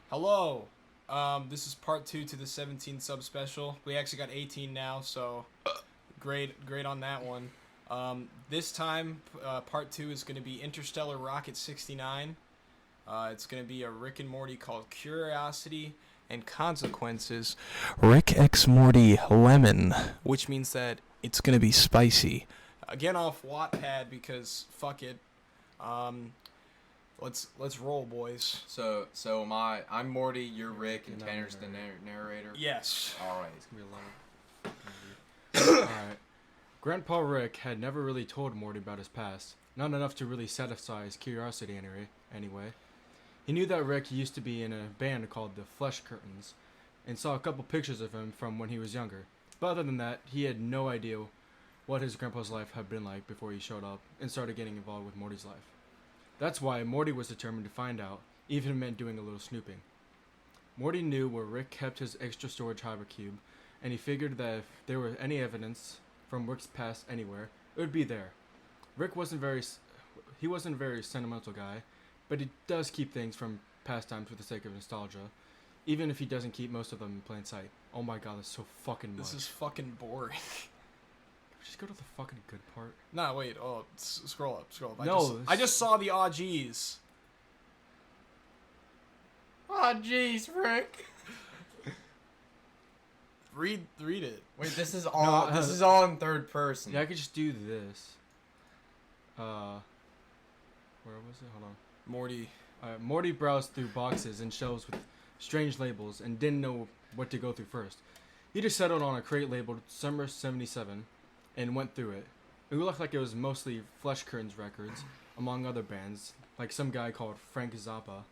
Hello. This is part 2 to the 17 sub special. We actually got 18 now, so great on that one. This time, part 2 is going to be Interstellar Rocket 69. It's going to be a Rick and Morty called Curiosity and Consequences. Rick X Morty Lemon, which means that it's going to be spicy. Again off Wattpad because fuck it. Let's roll, boys. So I'm Morty, you're Rick, and Tanner's the narrator. Yes. All right. It's gonna be a long. Alright. Grandpa Rick had never really told Morty about his past. Not enough to really satisfy his curiosity anyway. He knew that Rick used to be in a band called the Flesh Curtains, and saw a couple pictures of him from when he was younger. But other than that, he had no idea what his grandpa's life had been like before he showed up and started getting involved with Morty's life. That's why Morty was determined to find out, even if it meant doing a little snooping. Morty knew where Rick kept his extra storage hypercube, and he figured that if there were any evidence from Rick's past anywhere, it would be there. Rick wasn't a very sentimental guy, but he does keep things from past times for the sake of nostalgia, even if he doesn't keep most of them in plain sight. Oh my god, that's so fucking much. This is fucking boring. Just go to the fucking good part. Nah, wait. Oh, scroll up. No, I just saw the aw geez. Oh, jeez, Rick. Read it. Wait, this is all in third person. Yeah, I could just do this. Where was it? Hold on. Morty. Morty browsed through boxes and shelves with strange labels and didn't know what to go through first. He just settled on a crate labeled Summer 77 and went through it. It looked like it was mostly Flesh Curtains records, among other bands, like some guy called Frank Zappa,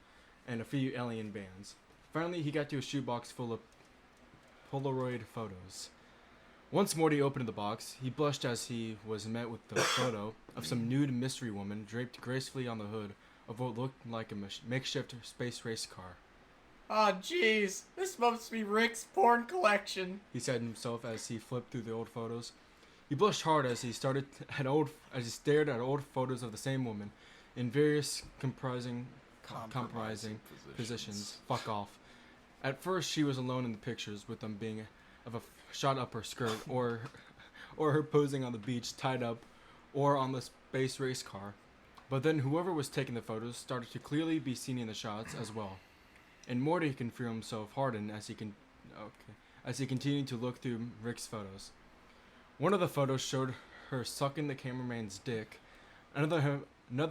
and a few alien bands. Finally, he got to a shoebox full of Polaroid photos. Once Morty opened the box, he blushed as he was met with the photo of some nude mystery woman draped gracefully on the hood of what looked like a makeshift space race car. Oh, jeez, this must be Rick's porn collection. He said to himself as he flipped through the old photos. He blushed hard as he stared at old photos of the same woman in various compromising positions. Fuck off. At first, she was alone in the pictures, with them being of a shot up her skirt, or her posing on the beach, tied up, or on the space race car. But then whoever was taking the photos started to clearly be seen in the shots as well, and Morty can feel himself harden as he continued to look through Rick's photos. One of the photos showed her sucking the cameraman's dick, another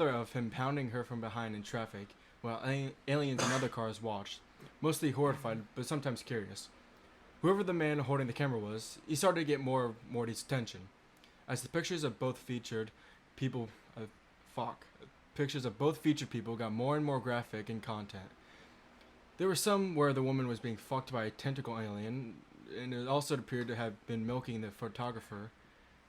of him pounding her from behind in traffic, while aliens and other cars watched, mostly horrified but sometimes curious. Whoever the man holding the camera was, he started to get more of Morty's attention, as the pictures of both featured people got more and more graphic in content. There were some where the woman was being fucked by a tentacle alien, and it also appeared to have been milking the photographer,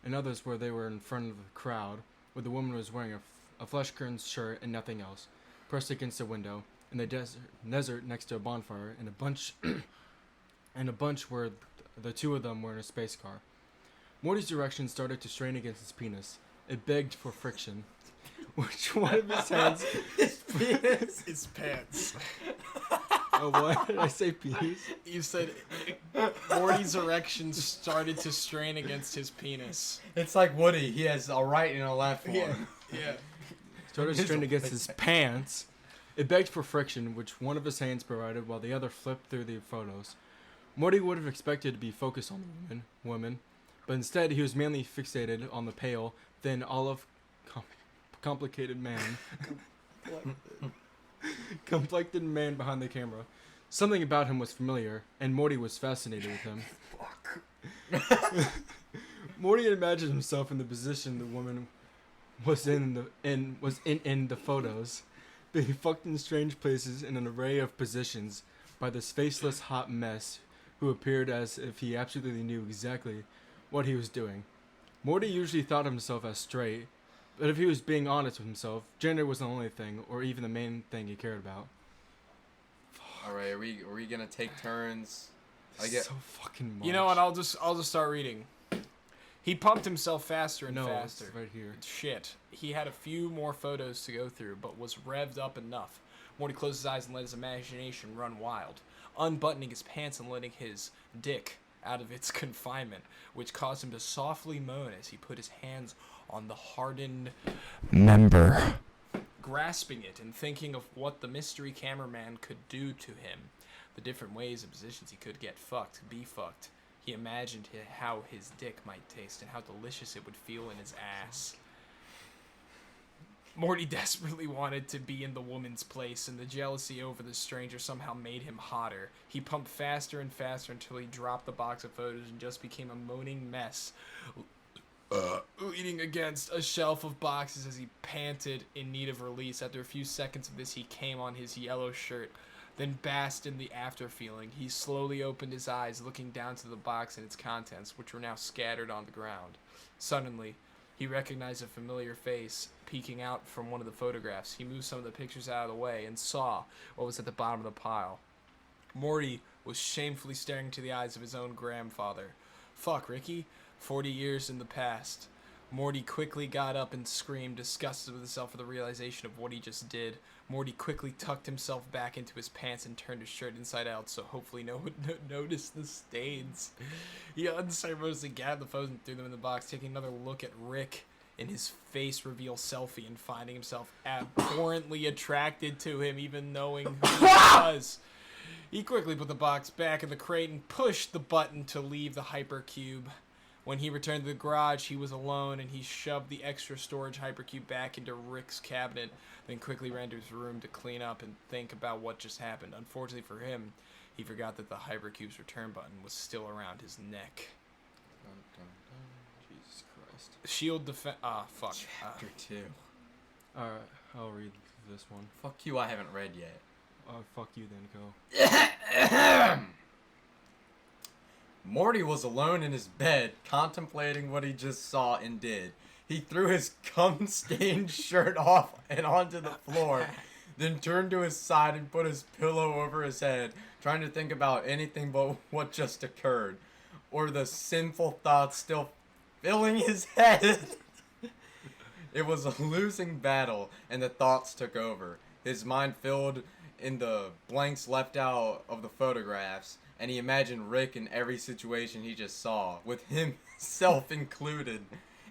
and others where they were in front of the crowd, where the woman was wearing a Flesh Curtains shirt and nothing else, pressed against a window, in the desert next to a bonfire, and a bunch where the two of them were in a space car. Morty's erection started to strain against his penis. It begged for friction, which one of his hands... His penis. His pants. Oh, what? Did I say penis? You said Morty's erection started to strain against his penis. It's like Woody. He has a right and a left one. Yeah. Started to strain against his pants. It begged for friction, which one of his hands provided while the other flipped through the photos. Morty would have expected to be focused on the woman, but instead he was mainly fixated on the pale, thin, olive, complicated man. Complected man behind the camera. Something about him was familiar, and Morty was fascinated with him. Morty had imagined himself in the position the woman was in the photos, being fucked in strange places in an array of positions by this faceless hot mess who appeared as if he absolutely knew exactly what he was doing. Morty usually thought of himself as straight, but if he was being honest with himself, gender wasn't the only thing, or even the main thing he cared about. Alright, are we gonna take turns? So fucking much. You know what? I'll just start reading. He pumped himself faster and faster. It's right here. Shit. He had a few more photos to go through, but was revved up enough. Morty closed his eyes and let his imagination run wild, unbuttoning his pants and letting his dick out of its confinement, which caused him to softly moan as he put his hands on the hardened member, grasping it and thinking of what the mystery cameraman could do to him, the different ways and positions he could get fucked, be fucked. He imagined how his dick might taste and how delicious it would feel in his ass. Morty desperately wanted to be in the woman's place, and the jealousy over the stranger somehow made him hotter. He pumped faster and faster until he dropped the box of photos and just became a moaning mess, leaning against a shelf of boxes as he panted in need of release. After a few seconds of this, he came on his yellow shirt, then basked in the after feeling. He slowly opened his eyes, looking down to the box and its contents, which were now scattered on the ground. Suddenly, he recognized a familiar face peeking out from one of the photographs. He moved some of the pictures out of the way and saw what was at the bottom of the pile. Morty was shamefully staring into the eyes of his own grandfather. Fuck, Ricky. 40 years in the past. Morty quickly got up and screamed, disgusted with himself for the realization of what he just did. Morty quickly tucked himself back into his pants and turned his shirt inside out so hopefully no one noticed the stains. He unceremoniously gathered the photos and threw them in the box, taking another look at Rick in his face reveal selfie and finding himself abhorrently attracted to him even knowing who he was. He quickly put the box back in the crate and pushed the button to leave the hypercube. When he returned to the garage, he was alone, and he shoved the extra storage hypercube back into Rick's cabinet, then quickly ran to his room to clean up and think about what just happened. Unfortunately for him, he forgot that the hypercube's return button was still around his neck. Dun, dun, dun. Jesus Christ. Shield defense. Fuck. Chapter 2. Alright, I'll read this one. Fuck you, I haven't read yet. Fuck you then, go. Morty was alone in his bed, contemplating what he just saw and did. He threw his cum-stained shirt off and onto the floor, then turned to his side and put his pillow over his head, trying to think about anything but what just occurred, or the sinful thoughts still filling his head. It was a losing battle, and the thoughts took over. His mind filled in the blanks left out of the photographs, and he imagined Rick in every situation he just saw, with himself included.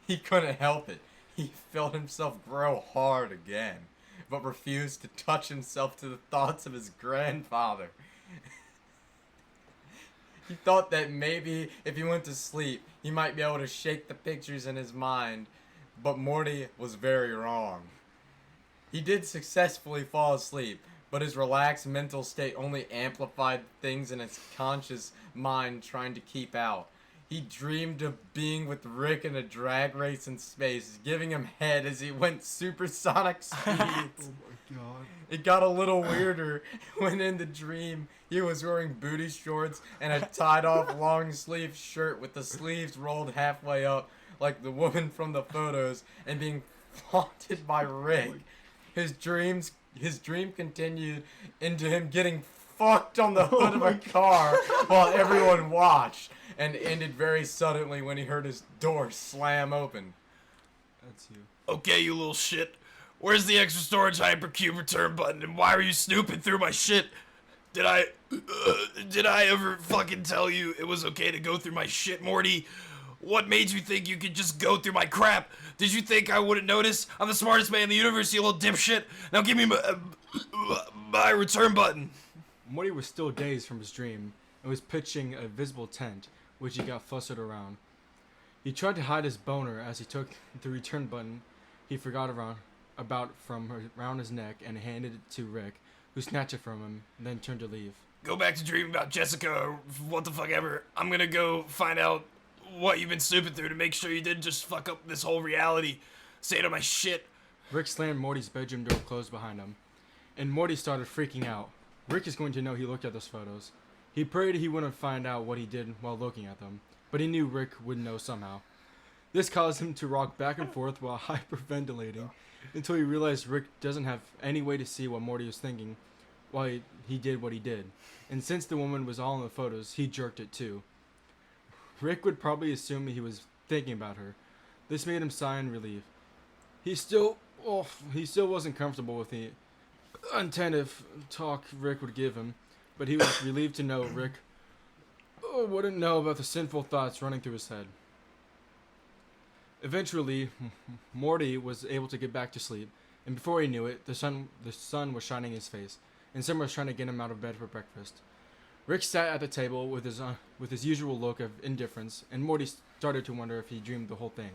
He couldn't help it. He felt himself grow hard again, but refused to touch himself to the thoughts of his grandfather. He thought that maybe if he went to sleep, he might be able to shake the pictures in his mind, but Morty was very wrong. He did successfully fall asleep, but his relaxed mental state only amplified things in his conscious mind trying to keep out. He dreamed of being with Rick in a drag race in space, giving him head as he went supersonic speeds. Oh my god. It got a little weirder when in the dream he was wearing booty shorts and a tied-off long-sleeve shirt with the sleeves rolled halfway up like the woman from the photos and being flaunted by Rick. His dream continued into him getting fucked on the hood of a car while everyone watched, and ended very suddenly when he heard his door slam open. That's you. Okay, you little shit. Where's the extra storage hypercube return button, and why were you snooping through my shit? Did I ever fucking tell you it was okay to go through my shit, Morty? What made you think you could just go through my crap? Did you think I wouldn't notice? I'm the smartest man in the universe, you little dipshit. Now give me my return button. Morty was still dazed from his dream and was pitching a visible tent, which he got flustered around. He tried to hide his boner as he took the return button he forgot about from around his neck and handed it to Rick, who snatched it from him and then turned to leave. Go back to dreaming about Jessica or what the fuck ever. I'm gonna go find out what you've been snooping through to make sure you didn't just fuck up this whole reality. Say to my shit. Rick slammed Morty's bedroom door closed behind him, and Morty started freaking out. Rick is going to know he looked at those photos. He prayed he wouldn't find out what he did while looking at them, but he knew Rick would know somehow. This caused him to rock back and forth while hyperventilating until he realized Rick doesn't have any way to see what Morty was thinking while he did what he did. And since the woman was all in the photos, he jerked it too. Rick would probably assume he was thinking about her. This made him sigh in relief. He still wasn't comfortable with attentive talk Rick would give him, but he was relieved to know Rick wouldn't know about the sinful thoughts running through his head. Eventually, Morty was able to get back to sleep, and before he knew it, the sun was shining in his face, and someone was trying to get him out of bed for breakfast. Rick sat at the table with his usual look of indifference, and Morty started to wonder if he dreamed the whole thing.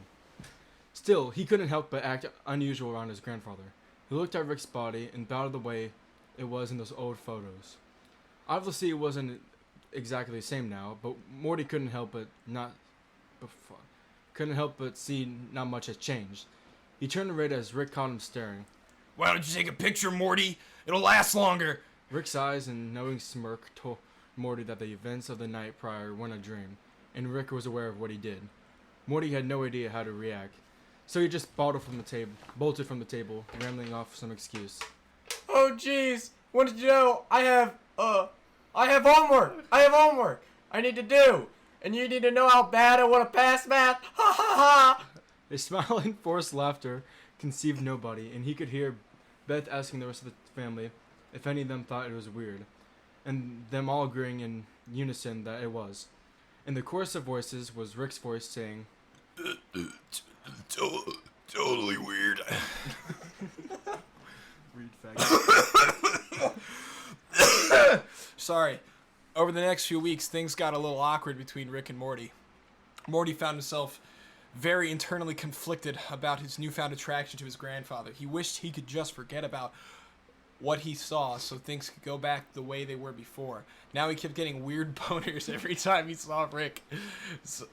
Still, he couldn't help but act unusual around his grandfather. He looked at Rick's body and thought of the way it was in those old photos. Obviously, it wasn't exactly the same now, but Morty couldn't help but see not much had changed. He turned red as Rick caught him staring. Why don't you take a picture, Morty? It'll last longer. Rick's eyes and knowing smirk told Morty that the events of the night prior weren't a dream, and Rick was aware of what he did. Morty had no idea how to react, so he just bolted from the table, rambling off some excuse. Oh jeez, what did you know? I have homework. I need to do. And you need to know how bad I want to pass math. Ha ha ha. A smile and forced laughter conceived nobody, and he could hear Beth asking the rest of the family if any of them thought it was weird, and them all agreeing in unison that it was. In the chorus of voices was Rick's voice saying, Totally weird. Weird faggot. Sorry. Over the next few weeks, things got a little awkward between Rick and Morty. Morty found himself very internally conflicted about his newfound attraction to his grandfather. He wished he could just forget about what he saw so things could go back the way they were before. Now he kept getting weird boners every time he saw Rick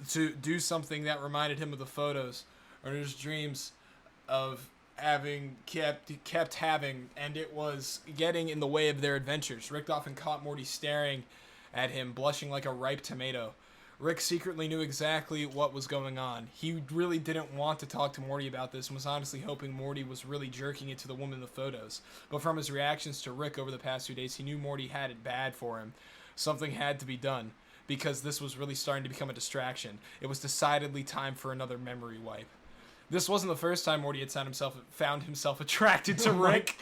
to do something that reminded him of the photos or his dreams of having kept having, and it was getting in the way of their adventures. Rick often caught Morty staring at him, blushing like a ripe tomato. Rick secretly knew exactly what was going on. He really didn't want to talk to Morty about this and was honestly hoping Morty was really jerking it to the woman in the photos. But from his reactions to Rick over the past few days, he knew Morty had it bad for him. Something had to be done, because this was really starting to become a distraction. It was decidedly time for another memory wipe. This wasn't the first time Morty had found himself attracted to Rick,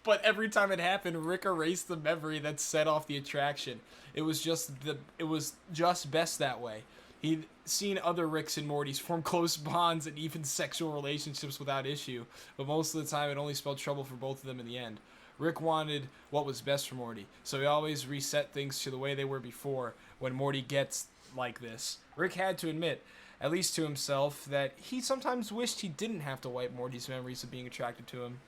but every time it happened, Rick erased the memory that set off the attraction. It was just best that way. He'd seen other Ricks and Mortys form close bonds and even sexual relationships without issue, but most of the time it only spelled trouble for both of them in the end. Rick wanted what was best for Morty, so he always reset things to the way they were before when Morty gets like this. Rick had to admit, at least to himself, that he sometimes wished he didn't have to wipe Morty's memories of being attracted to him.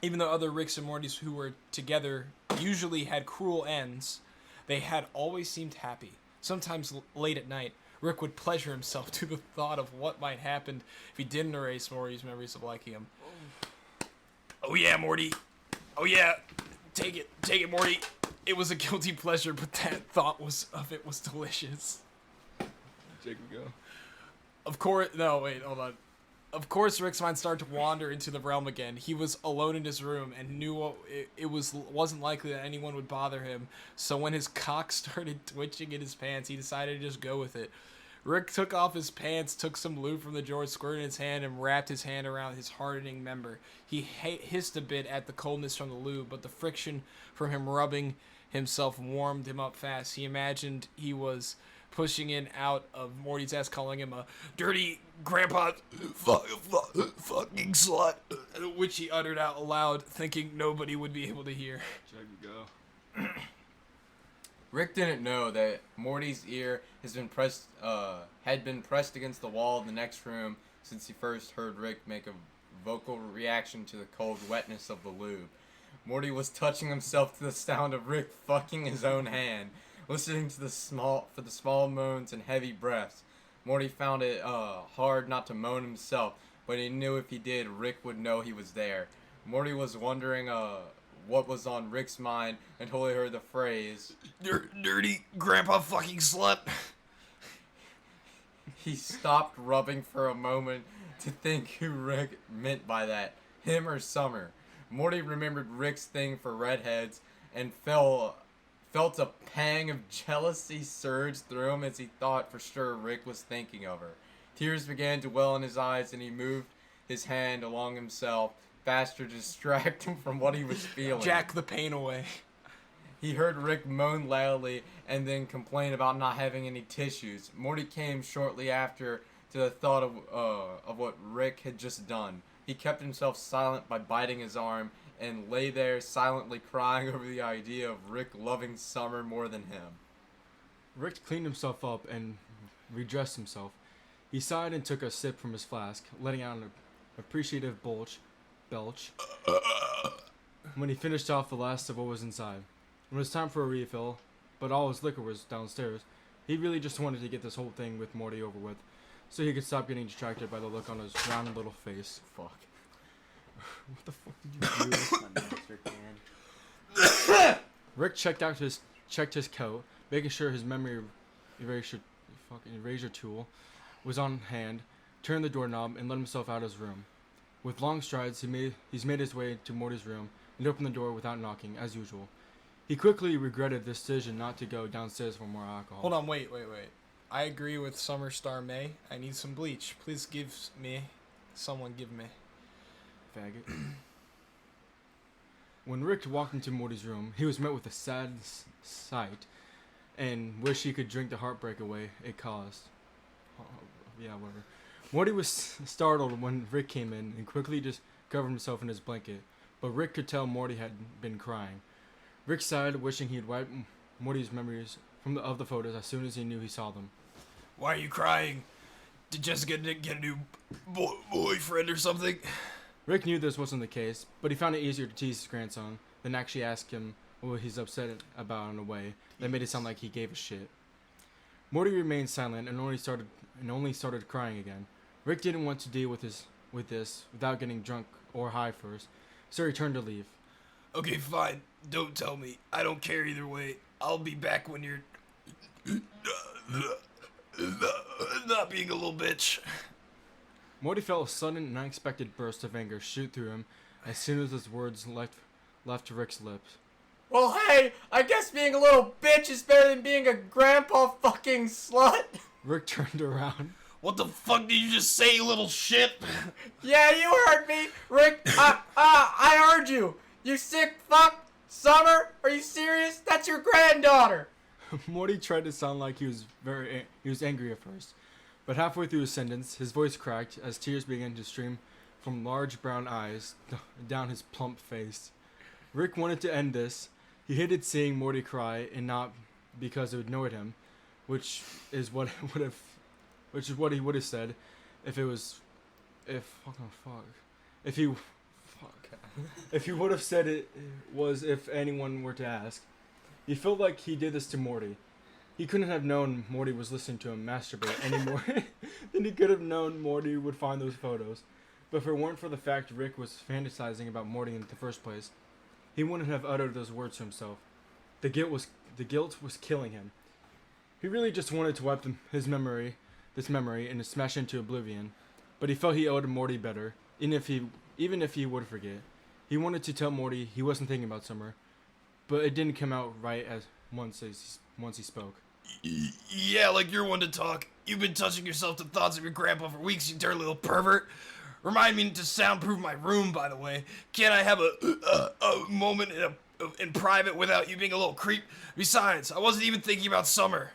Even though other Ricks and Mortys who were together usually had cruel ends, they had always seemed happy. Sometimes late at night, Rick would pleasure himself to the thought of what might happen if he didn't erase Morty's memories of liking him. Oh yeah, Morty. Oh yeah. Take it, Morty. It was a guilty pleasure, but that thought was delicious. Jacob, go. Of course, no, wait, hold on. Of course, Rick's mind started to wander into the realm again. He was alone in his room and knew it wasn't likely that anyone would bother him. So when his cock started twitching in his pants, he decided to just go with it. Rick took off his pants, took some lube from the drawer, squirted in his hand, and wrapped his hand around his hardening member. He hissed a bit at the coldness from the lube, but the friction from him rubbing himself warmed him up fast. He imagined he was pushing in out of Morty's ass, calling him a dirty grandpa fucking slut, which he uttered out loud, thinking nobody would be able to hear. Jacob, go. Rick didn't know that Morty's ear had been pressed against the wall of the next room since he first heard Rick make a vocal reaction to the cold wetness of the lube. Morty was touching himself to the sound of Rick fucking his own hand, listening to the small moans and heavy breaths. Morty found it hard not to moan himself, but he knew if he did, Rick would know he was there. Morty was wondering what was on Rick's mind until he heard the phrase, Dirty grandpa fucking slut. He stopped rubbing for a moment to think who Rick meant by that, him or Summer. Morty remembered Rick's thing for redheads and felt a pang of jealousy surge through him as he thought for sure Rick was thinking of her. Tears began to well in his eyes and he moved his hand along himself faster to distract him from what he was feeling. Jack the pain away. He heard Rick moan loudly and then complain about not having any tissues. Morty came shortly after to the thought of what Rick had just done. He kept himself silent by biting his arm and lay there silently crying over the idea of Rick loving Summer more than him. Rick cleaned himself up and redressed himself. He sighed and took a sip from his flask, letting out an appreciative belch. When he finished off the last of what was inside. When it was time for a refill, but all his liquor was downstairs, he really just wanted to get this whole thing with Morty over with, so he could stop getting distracted by the look on his round little face. Fuck. What the fuck did you do? My master can. Rick checked his coat, making sure his memory eraser tool was on hand, turned the doorknob, and let himself out of his room. With long strides, he's made his way to Morty's room and opened the door without knocking, as usual. He quickly regretted the decision not to go downstairs for more alcohol. Hold on, wait. I agree with Summer Star May. I need some bleach. Please give me. Someone give me. Faggot. When Rick walked into Morty's room, he was met with a sad sight and wished he could drink the heartbreak away it caused. Yeah, whatever. Morty was startled when Rick came in and quickly just covered himself in his blanket, but Rick could tell Morty had been crying. Rick sighed, wishing he'd wiped Morty's memories of the photos as soon as he knew he saw them. Why are you crying? Did Jessica get a new boyfriend or something? Rick knew this wasn't the case, but he found it easier to tease his grandson than actually ask him what he's upset about in a way that made it sound like he gave a shit. Morty remained silent and only started crying again. Rick didn't want to deal with this without getting drunk or high first, so he turned to leave. Okay, fine. Don't tell me. I don't care either way. I'll be back when you're not being a little bitch. Morty felt a sudden and unexpected burst of anger shoot through him as soon as his words left Rick's lips. Well, hey, I guess being a little bitch is better than being a grandpa fucking slut. Rick turned around. What the fuck did you just say, you little shit? Yeah, you heard me, Rick. I heard you. You sick fuck. Summer, are you serious? That's your granddaughter. Morty tried to sound like he was angry at first, but halfway through his sentence, his voice cracked as tears began to stream from large brown eyes down his plump face. Rick wanted to end this. He hated seeing Morty cry, and not because it annoyed him, which is what he would have said if he would have said it was if anyone were to ask. He felt like he did this to Morty. He couldn't have known Morty was listening to him masturbate any more than he could have known Morty would find those photos. But if it weren't for the fact Rick was fantasizing about Morty in the first place, he wouldn't have uttered those words to himself. The guilt was killing him. He really just wanted to wipe this memory, and smash into oblivion. But he felt he owed Morty better, even if he would forget. He wanted to tell Morty he wasn't thinking about Summer, but it didn't come out right once he spoke. Yeah, like you're one to talk. You've been touching yourself to thoughts of your grandpa for weeks, you dirty little pervert. Remind me to soundproof my room, by the way. Can't I have a moment in private without you being a little creep? Besides, I wasn't even thinking about Summer.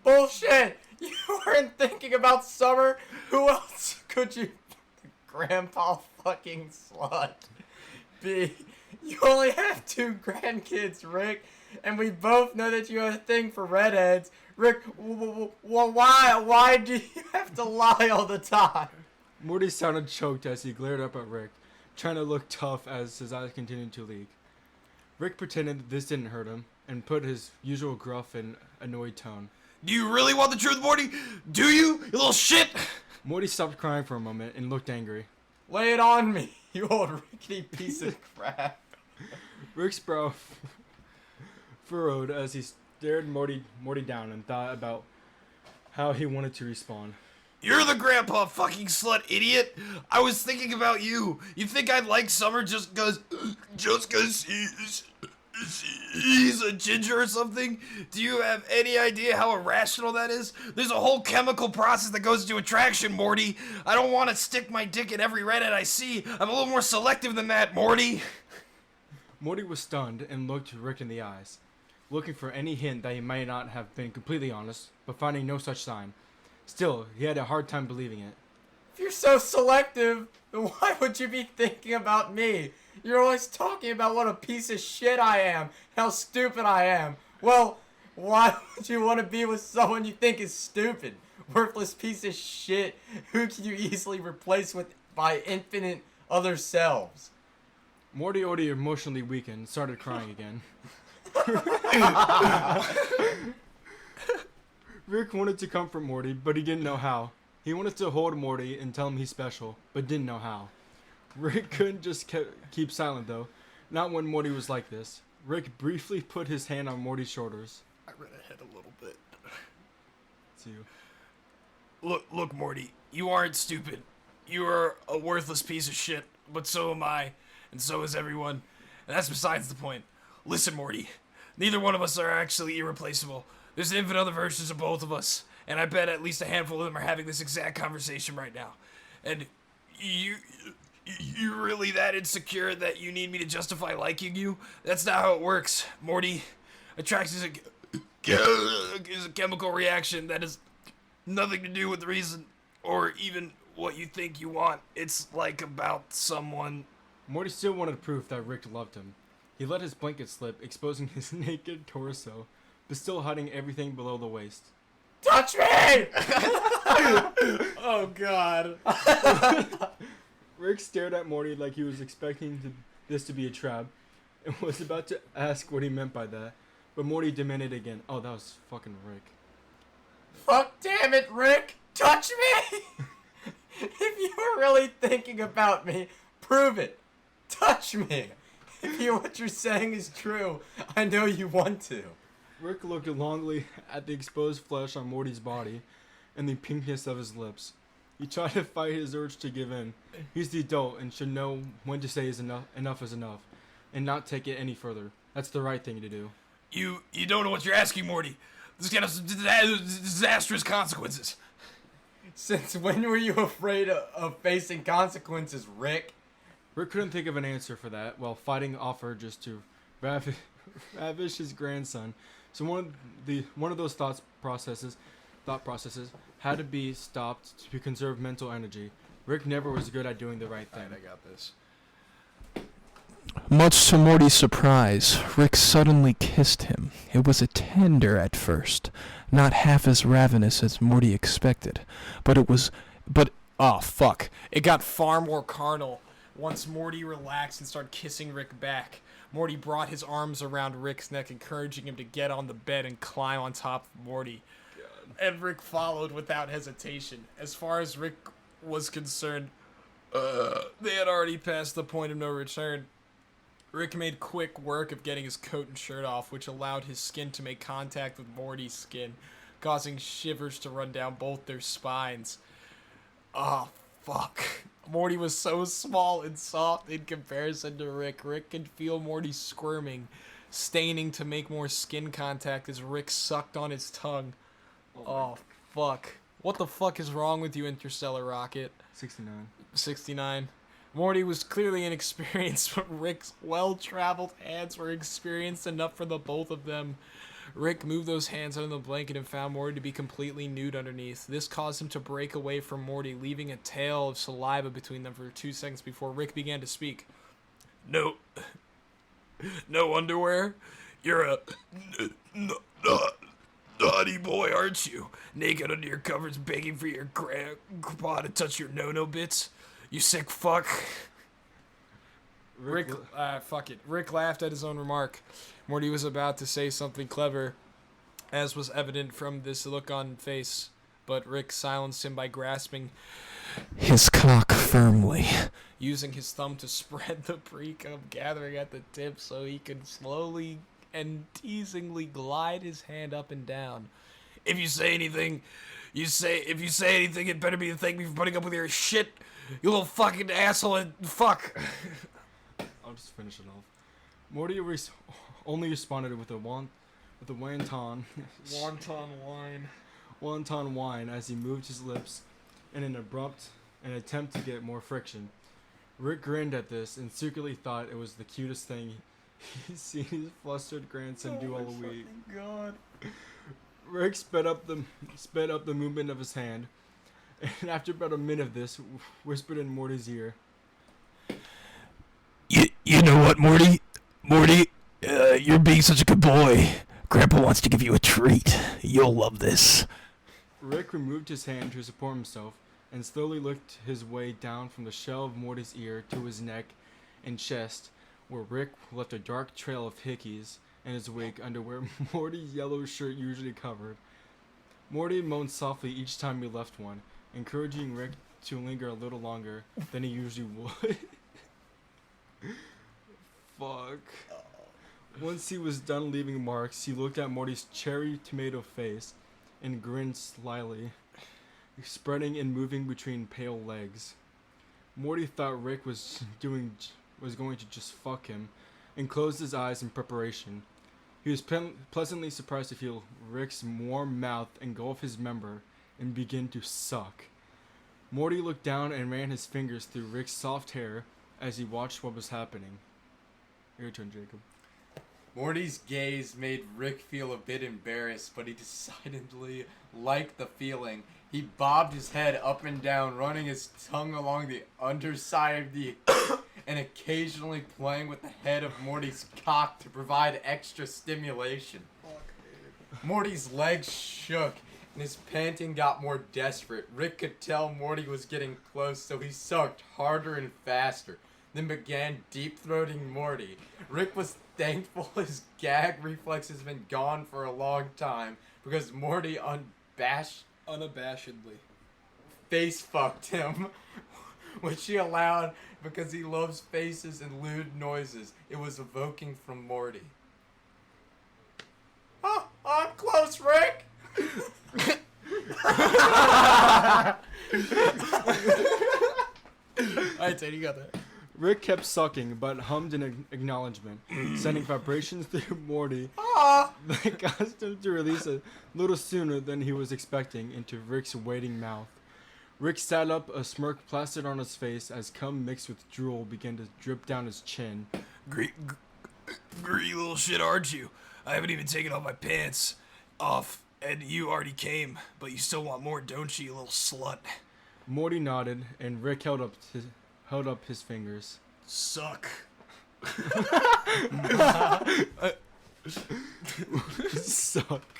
Bullshit! You weren't thinking about Summer? Who else could you... Grandpa fucking slut. B. You only have 2 grandkids, Rick. And we both know that you have a thing for redheads. Rick, why do you have to lie all the time? Morty sounded choked as he glared up at Rick, trying to look tough as his eyes continued to leak. Rick pretended this didn't hurt him, and put his usual gruff and annoyed tone. Do you really want the truth, Morty? Do you little shit? Morty stopped crying for a moment and looked angry. Lay it on me, you old rickety piece of crap. Rick's brow furrowed as he stared Morty down and thought about how he wanted to respond. You're the grandpa fucking slut idiot. I was thinking about you. You think I'd like Summer just cause he's a ginger or something? Do you have any idea how irrational that is? There's a whole chemical process that goes into attraction, Morty. I don't want to stick my dick in every redhead I see. I'm a little more selective than that, Morty. Morty was stunned and looked Rick in the eyes, looking for any hint that he might not have been completely honest, but finding no such sign. Still, he had a hard time believing it. If you're so selective, then why would you be thinking about me? You're always talking about what a piece of shit I am, how stupid I am. Well, why would you want to be with someone you think is stupid? Worthless piece of shit. Who can you easily replace with by infinite other selves? Morty, already emotionally weakened, started crying again. Rick wanted to comfort Morty, but he didn't know how. He wanted to hold Morty and tell him he's special, but didn't know how. Rick couldn't just keep silent, though. Not when Morty was like this. Rick briefly put his hand on Morty's shoulders. I ran ahead a little bit. It's you. Look, Morty. You aren't stupid. You are a worthless piece of shit, but so am I, and so is everyone. And that's besides the point. Listen, Morty. Neither one of us are actually irreplaceable. There's infinite other versions of both of us, and I bet at least a handful of them are having this exact conversation right now. And you're really that insecure that you need me to justify liking you? That's not how it works, Morty. Attraction is a chemical reaction that has nothing to do with the reason or even what you think you want. It's like about someone. Morty still wanted proof that Rick loved him. He let his blanket slip, exposing his naked torso, but still hiding everything below the waist. Touch me! Oh, God. Rick stared at Morty like he was expecting this to be a trap, and was about to ask what he meant by that, but Morty demanded again. Oh, that was fucking Rick. Fuck damn it, Rick! Touch me! If you were really thinking about me, prove it. Touch me. If what you're saying is true, I know you want to. Rick looked longingly at the exposed flesh on Morty's body and the pinkness of his lips. He tried to fight his urge to give in. He's the adult and should know when to say is enough is enough, and not take it any further. That's the right thing to do. You don't know what you're asking, Morty. This can have some disastrous consequences. Since when were you afraid of facing consequences, Rick? Rick couldn't think of an answer for that, while fighting off urges to ravish his grandson. So one of those thought processes had to be stopped to conserve mental energy. Rick never was good at doing the right thing. Alright, I got this. Much to Morty's surprise, Rick suddenly kissed him. It was a tender at first, not half as ravenous as Morty expected, but oh fuck. It got far more carnal once Morty relaxed and started kissing Rick back. Morty brought his arms around Rick's neck, encouraging him to get on the bed and climb on top of Morty. God. And Rick followed without hesitation. As far as Rick was concerned, they had already passed the point of no return. Rick made quick work of getting his coat and shirt off, which allowed his skin to make contact with Morty's skin, causing shivers to run down both their spines. Oh, fuck. Morty was so small and soft in comparison to Rick. Rick could feel Morty squirming, staining to make more skin contact as Rick sucked on his tongue. Oh, fuck. What the fuck is wrong with you, Interstellar Rocket? 69. 69. Morty was clearly inexperienced, but Rick's well-traveled hands were experienced enough for the both of them. Rick moved those hands under the blanket and found Morty to be completely nude underneath. This caused him to break away from Morty, leaving a tail of saliva between them for 2 seconds before Rick began to speak. No underwear? You're a naughty boy, aren't you? Naked under your covers, begging for your grandpa to touch your no-no bits? You sick fuck. Rick laughed at his own remark. Morty was about to say something clever, as was evident from this look on face, but Rick silenced him by grasping his cock firmly, using his thumb to spread the pre-cum gathering at the tip so he could slowly and teasingly glide his hand up and down. If you say anything, it better be to thank me for putting up with your shit, you little fucking asshole and fuck. I'll just finish it off. Morty only responded with a wonton wine. wonton whine as he moved his lips in an attempt to get more friction. Rick grinned at this and secretly thought it was the cutest thing he's seen his flustered grandson do all week. God. Rick sped up the movement of his hand, and after about a minute of this, whispered in Morty's ear. You know what, Morty? Morty, you're being such a good boy. Grandpa wants to give you a treat. You'll love this. Rick removed his hand to support himself and slowly looked his way down from the shell of Morty's ear to his neck and chest, where Rick left a dark trail of hickeys in his wake under where Morty's yellow shirt usually covered. Morty moaned softly each time he left one, encouraging Rick to linger a little longer than he usually would. Fuck. Once he was done leaving marks, he looked at Morty's cherry tomato face and grinned slyly, spreading and moving between pale legs. Morty thought Rick was going to just fuck him, and closed his eyes in preparation. He was pleasantly surprised to feel Rick's warm mouth engulf his member and begin to suck. Morty looked down and ran his fingers through Rick's soft hair as he watched what was happening. Your turn, Jacob. Morty's gaze made Rick feel a bit embarrassed, but he decidedly liked the feeling. He bobbed his head up and down, running his tongue along the underside of the and occasionally playing with the head of Morty's cock to provide extra stimulation. Morty's legs shook, and his panting got more desperate. Rick could tell Morty was getting close, so he sucked harder and faster, then began deep-throating Morty. Rick was thankful his gag reflex has been gone for a long time, because Morty Unabashedly face-fucked him, which he allowed because he loves faces and lewd noises it was evoking from Morty. Oh, I'm close, Rick! Alright, Ted, you got that. Rick kept sucking, but hummed in acknowledgement, sending vibrations through Morty that caused him to release a little sooner than he was expecting into Rick's waiting mouth. Rick sat up, a smirk plastered on his face as cum mixed with drool began to drip down his chin. Great little shit, aren't you? I haven't even taken all my pants off, and you already came, but you still want more, don't you, you little slut? Morty nodded, and Rick held up his fingers. Suck.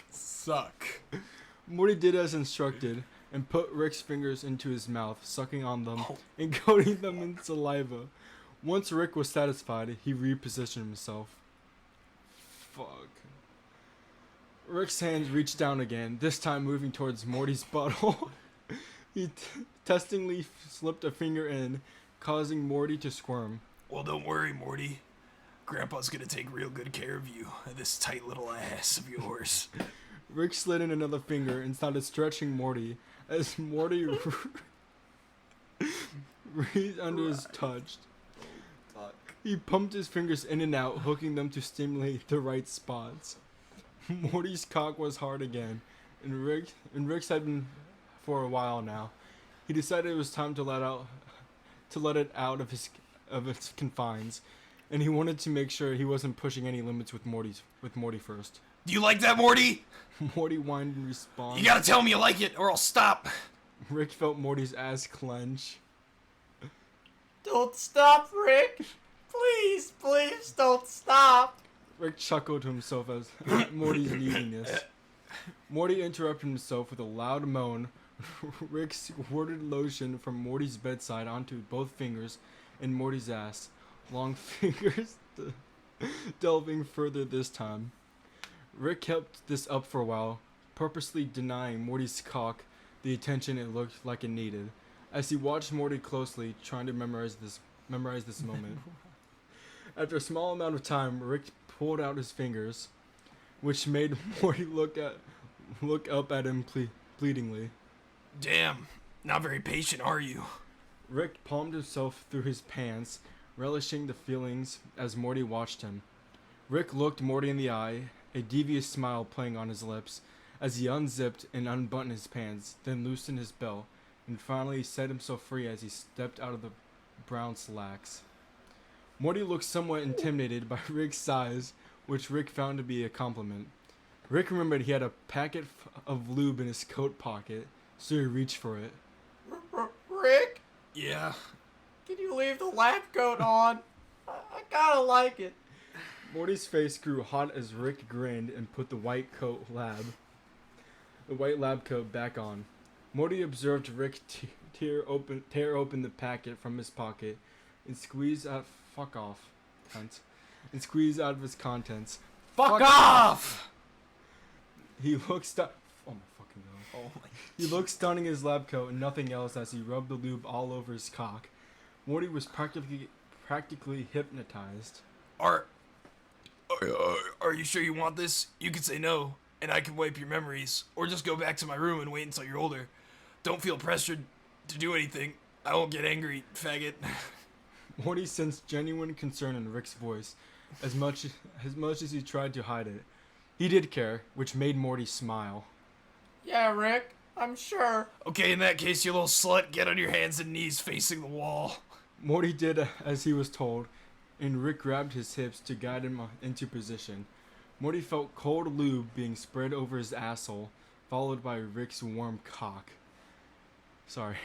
Suck. Morty did as instructed and put Rick's fingers into his mouth, sucking on them and coating them in saliva. Once Rick was satisfied, he repositioned himself. Fuck. Rick's hands reached down again, this time moving towards Morty's butthole. He testingly slipped a finger in, causing Morty to squirm. Well, don't worry, Morty. Grandpa's gonna take real good care of you and this tight little ass of yours. Rick slid in another finger and started stretching Morty as Morty reached under his touch. He pumped his fingers in and out, hooking them to stimulate the right spots. Morty's cock was hard again, and Rick's had been for a while now. He decided it was time to let it out of its confines, and he wanted to make sure he wasn't pushing any limits with Morty first. Do you like that, Morty? Morty whined in response. You gotta tell me you like it, or I'll stop. Rick felt Morty's ass clench. Don't stop, Rick! Please, please don't stop! Rick chuckled to himself as Morty's neediness. Morty interrupted himself with a loud moan. Rick squirted lotion from Morty's bedside onto both fingers and Morty's ass. Long fingers delving further this time. Rick kept this up for a while, purposely denying Morty's cock the attention it looked like it needed, as he watched Morty closely, trying to memorize this moment. After a small amount of time, Rick pulled out his fingers, which made Morty look up at him pleadingly. Damn, not very patient, are you? Rick palmed himself through his pants, relishing the feelings as Morty watched him. Rick looked Morty in the eye, a devious smile playing on his lips, as he unzipped and unbuttoned his pants, then loosened his belt, and finally set himself free as he stepped out of the brown slacks. Morty looked somewhat intimidated by Rick's size, which Rick found to be a compliment. Rick remembered he had a packet of lube in his coat pocket, so he reached for it. Rick, Yeah. can you leave the lab coat on? I kinda like it. Morty's face grew hot as Rick grinned and put the white lab coat back on. Morty observed Rick tear open the packet from his pocket and squeeze out and squeeze out of his contents. Fuck off! He looked oh my fucking god. Oh my. He looked stunning in his lab coat and nothing else as he rubbed the lube all over his cock. Morty was practically hypnotized. Are you sure you want this? You can say no, and I can wipe your memories, or just go back to my room and wait until you're older. Don't feel pressured to do anything. I won't get angry, faggot. Morty sensed genuine concern in Rick's voice, as much as he tried to hide it. He did care, which made Morty smile. Yeah, Rick, I'm sure. Okay, in that case, you little slut, get on your hands and knees facing the wall. Morty did as he was told, and Rick grabbed his hips to guide him into position. Morty felt cold lube being spread over his asshole, followed by Rick's warm cock. Sorry.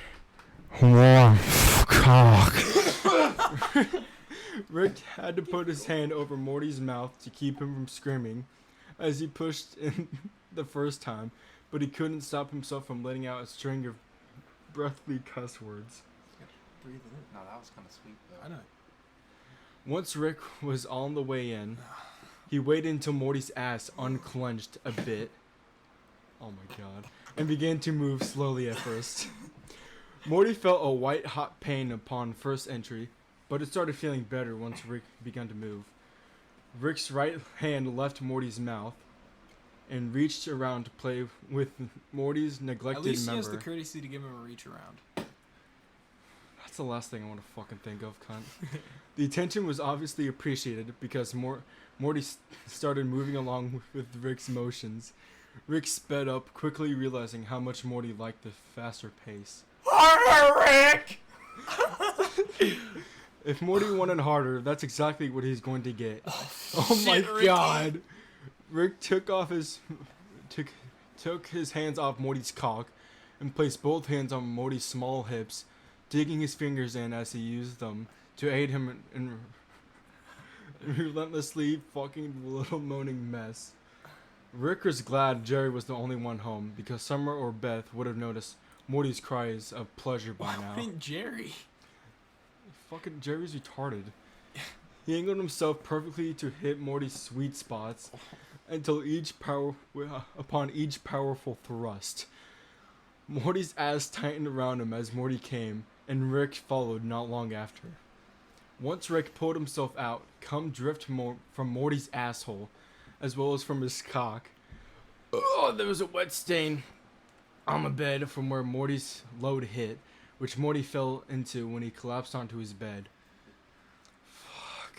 Warm cock. Rick had to put his hand over Morty's mouth to keep him from screaming as he pushed in the first time, but he couldn't stop himself from letting out a string of breathy cuss words. Breathe it in. No, that was kind of sweet, though. I know. Once Rick was on the way in, he waited until Morty's ass unclenched a bit. Oh my god. And began to move slowly at first. Morty felt a white hot pain upon first entry, but it started feeling better once Rick began to move. Rick's right hand left Morty's mouth and reached around to play with Morty's neglected At least member. he has the courtesy to give him a reach around. That's the last thing I want to fucking think of, cunt. The attention was obviously appreciated because Morty started moving along with Rick's motions. Rick sped up, quickly realizing how much Morty liked the faster pace. Harder, Rick! If Morty wanted harder, that's exactly what he's going to get. Oh my shit, Ricky. god! Rick took his hands off Morty's cock and placed both hands on Morty's small hips, digging his fingers in as he used them to aid him in relentlessly fucking the little moaning mess. Rick was glad Jerry was the only one home because Summer or Beth would have noticed Morty's cries of pleasure by now. Why Jerry? Fucking Jerry's retarded. He angled himself perfectly to hit Morty's sweet spots until upon each powerful thrust. Morty's ass tightened around him as Morty came, and Rick followed not long after. Once Rick pulled himself out, cum dripped from Morty's asshole, as well as from his cock. Oh, there was a wet stain on the bed from where Morty's load hit, which Morty fell into when he collapsed onto his bed. Fuck.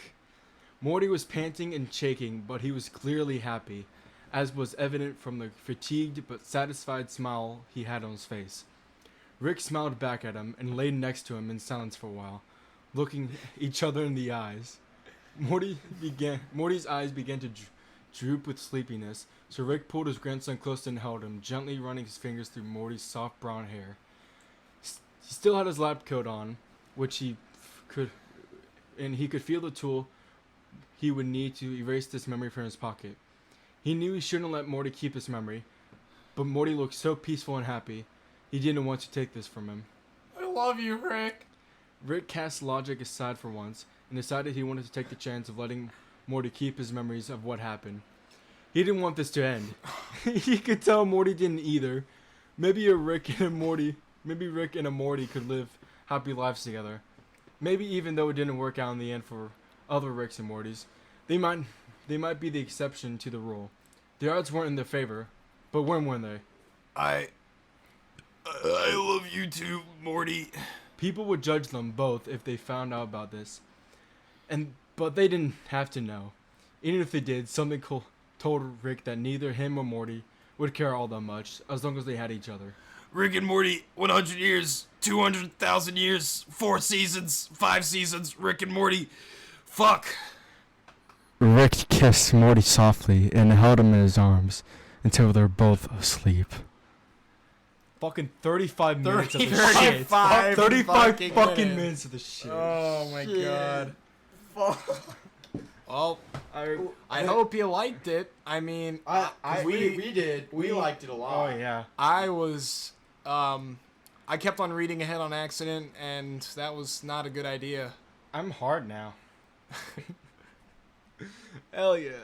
Morty was panting and shaking, but he was clearly happy, as was evident from the fatigued but satisfied smile he had on his face. Rick smiled back at him and laid next to him in silence for a while, looking each other in the eyes. Morty's eyes began to droop with sleepiness, so Rick pulled his grandson close and held him, gently running his fingers through Morty's soft brown hair. He still had his lab coat on, which he could feel the tool he would need to erase this memory from his pocket. He knew he shouldn't let Morty keep his memory, but Morty looked so peaceful and happy, he didn't want to take this from him. I love you, Rick. Rick cast logic aside for once and decided he wanted to take the chance of letting Morty keep his memories of what happened. He didn't want this to end. He could tell Morty didn't either. Maybe Rick and a Morty could live happy lives together. Maybe even though it didn't work out in the end for other Ricks and Mortys, they might be the exception to the rule. The odds weren't in their favor, but when were they? I love you too, Morty. People would judge them both if they found out about this. But they didn't have to know. Even if they did, something told Rick that neither him or Morty would care all that much, as long as they had each other. Rick and Morty, 100 years, 200,000 years, 4 seasons, 5 seasons, Rick and Morty, fuck. Rick kissed Morty softly and held him in his arms until they're both asleep. Fucking 35 minutes of the shit. 35 fucking minutes of the shit. Oh my god. Well, I hope you liked it. I mean, We did. We liked it a lot. Oh yeah. I was, I kept on reading ahead on accident, and that was not a good idea. I'm hard now. Hell yeah.